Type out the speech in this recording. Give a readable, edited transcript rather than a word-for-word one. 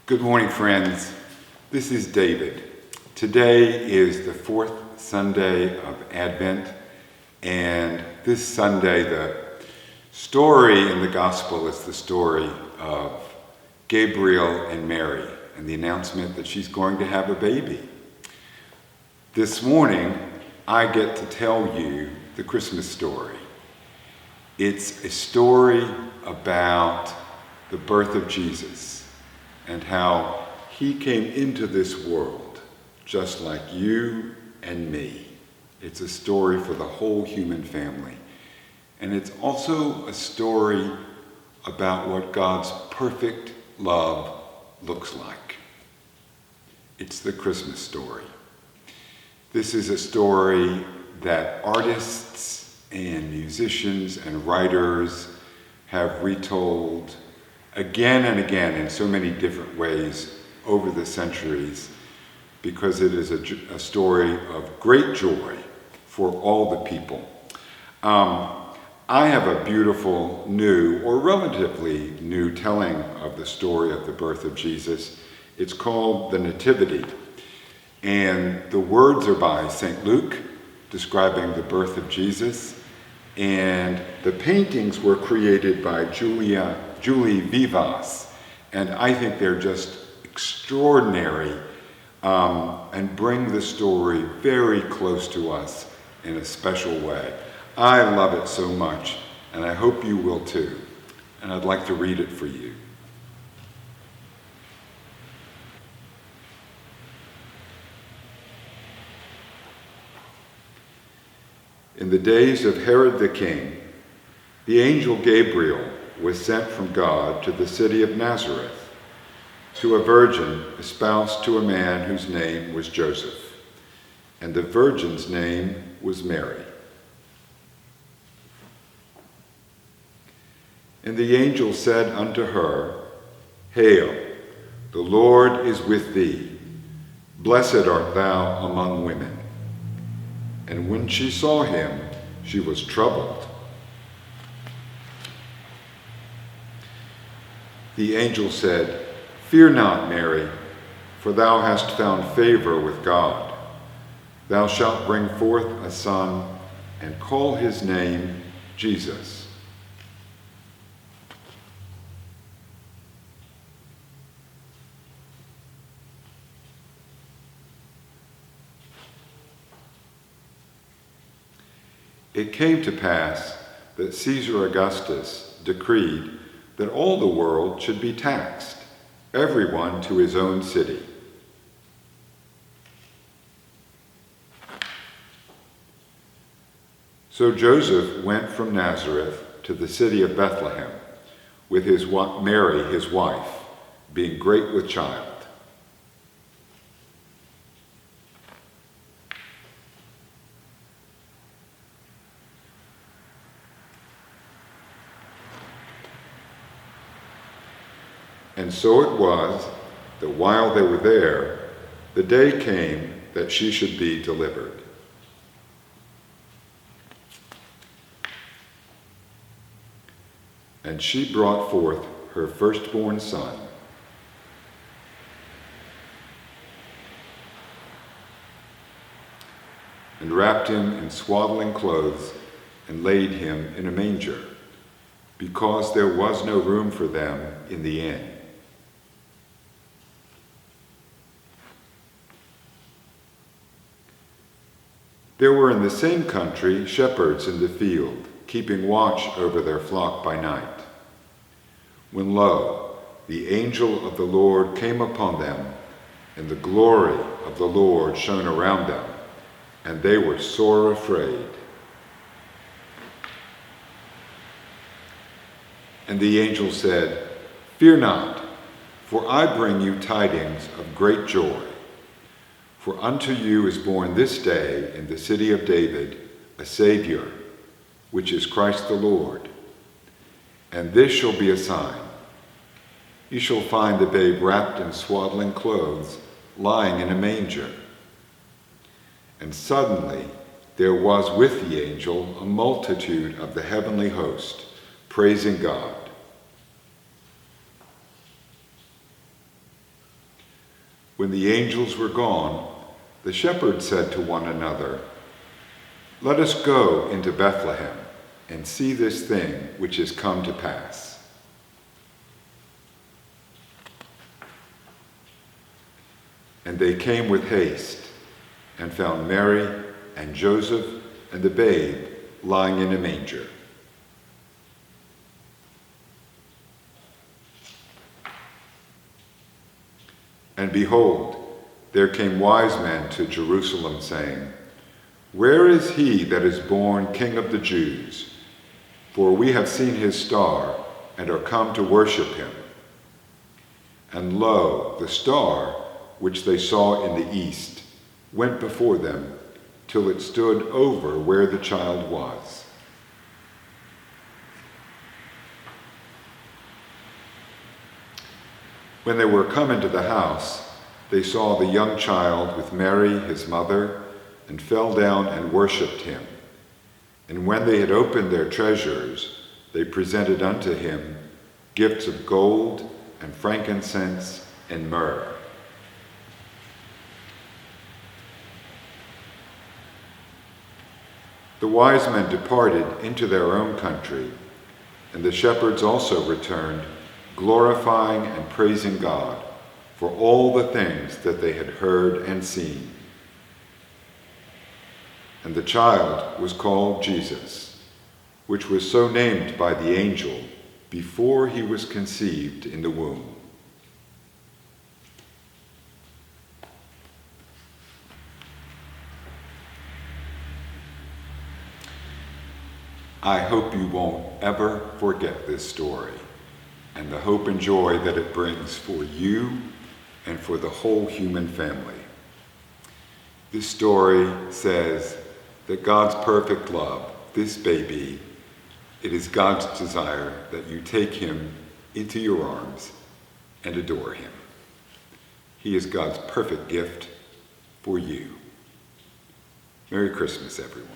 Good morning, friends. This is David. Today is the fourth Sunday of Advent, and this Sunday the story in the Gospel is the story of Gabriel and Mary and the announcement that she's going to have a baby. This morning, I get to tell you the Christmas story. It's a story about the birth of Jesus and how he came into this world just like you and me. It's a story for the whole human family. And it's also a story about what God's perfect love looks like. It's the Christmas story. This is a story that artists and musicians and writers have retold again and again in so many different ways over the centuries, because it is a story of great joy for all the people. I have a beautiful new, or relatively new, telling of the story of the birth of Jesus. It's called the Nativity, and the words are by St. Luke, describing the birth of Jesus, and the paintings were created by Julie Vivas, and I think they're just extraordinary and bring the story very close to us in a special way. I love it so much, and I hope you will too, and I'd like to read it for you. In the days of Herod the king, the angel Gabriel was sent from God to the city of Nazareth, to a virgin espoused to a man whose name was Joseph, and the virgin's name was Mary. And the angel said unto her, Hail, the Lord is with thee. Blessed art thou among women. And when she saw him, she was troubled. The angel said, Fear not, Mary, for thou hast found favor with God. Thou shalt bring forth a son, and call his name Jesus. It came to pass that Caesar Augustus decreed that all the world should be taxed, everyone to his own city. So Joseph went from Nazareth to the city of Bethlehem with Mary, his wife, being great with child. And so it was that while they were there, the day came that she should be delivered. And she brought forth her firstborn son, and wrapped him in swaddling clothes, and laid him in a manger, because there was no room for them in the inn. There were in the same country shepherds in the field, keeping watch over their flock by night. When lo, the angel of the Lord came upon them, and the glory of the Lord shone around them, and they were sore afraid. And the angel said, Fear not, for I bring you tidings of great joy. For unto you is born this day in the city of David a Savior, which is Christ the Lord. And this shall be a sign. You shall find the babe wrapped in swaddling clothes, lying in a manger. And suddenly there was with the angel a multitude of the heavenly host, praising God. When the angels were gone, the shepherds said to one another, "Let us go into Bethlehem and see this thing which has come to pass." And they came with haste and found Mary and Joseph and the babe lying in a manger. And behold, there came wise men to Jerusalem, saying, "Where is he that is born King of the Jews? For we have seen his star and are come to worship him." And lo, the star, which they saw in the east, went before them till it stood over where the child was. When they were come into the house, they saw the young child with Mary his mother, and fell down and worshipped him. And when they had opened their treasures, they presented unto him gifts of gold and frankincense and myrrh. The wise men departed into their own country, and the shepherds also returned, glorifying and praising God for all the things that they had heard and seen. And the child was called Jesus, which was so named by the angel before he was conceived in the womb. I hope you won't ever forget this story and the hope and joy that it brings for you and for the whole human family. This story says that God's perfect love, this baby, it is God's desire that you take him into your arms and adore him. He is God's perfect gift for you. Merry Christmas, everyone.